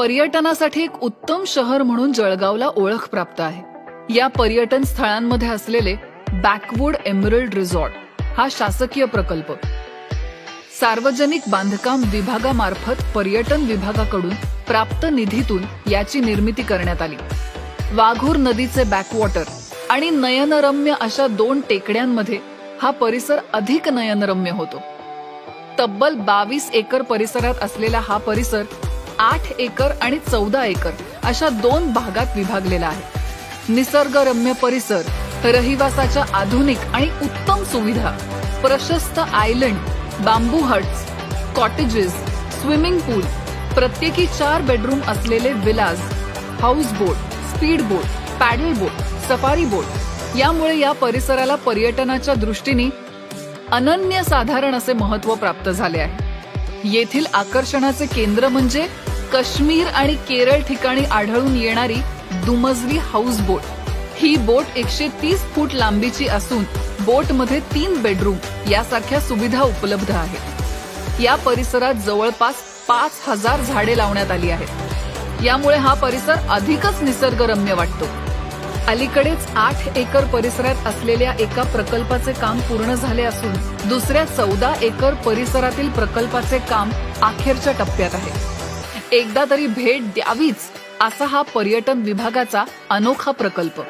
पर्यटनासाठी एक उत्तम शहर म्हणून जळगावला ओळख प्राप्त आहे. या पर्यटन स्थळांमध्ये असलेले बॅकवूड एमरल्ड रिसॉर्ट हा शासकीय प्रकल्प सार्वजनिक बांधकाम विभागामार्फत पर्यटन विभागाकडून प्राप्त निधीतून याची निर्मिती करण्यात आली. वाघूर नदीचे बॅकवॉटर आणि नयनरम्य अशा 2 टेकड्यांमध्ये हा परिसर अधिक नयनरम्य होतो. तब्बल 22 एकर परिसरात असलेला हा परिसर 8 एकर आणि 14 एकर अशा 2 भागात विभागलेला आहे. निसर्गरम्य परिसर, रहिवासाच्या आधुनिक आणि उत्तम सुविधा, प्रशस्त आयलंड, बांबू हट्स, कॉटेजेस, स्विमिंग पूल, प्रत्येकी 4 बेडरूम असलेले विलाज, हाऊस बोट, स्पीड बोट, पॅडल बोट, सफारी बोट यामुळे या परिसराला पर्यटनाच्या दृष्टीने अनन्यसाधारण असे महत्त्व प्राप्त झाले आहे. येथील आकर्षणाचे केंद्र म्हणजे काश्मीर आणि केरळ ठिकाणी आढळून येणारी दुमजली हाऊस बोट. ही बोट 130 फूट लांबीची असून बोटमध्ये 3 बेडरूम यासारख्या सुविधा उपलब्ध आहेत. या परिसरात जवळपास 5000 झाडे लावण्यात आली आहेत. यामुळे हा परिसर अधिकच निसर्गरम्य वाटतो. अलीकडेच 8 एकर परिसरात असलेल्या एका प्रकल्पाचे काम पूर्ण झाले असून दुसऱ्या 14 एकर परिसरातील प्रकल्पाचे काम अखेरच्या टप्प्यात आहे. एकदा तरी भेट द्यावीच असा हा पर्यटन विभागाचा अनोखा प्रकल्प.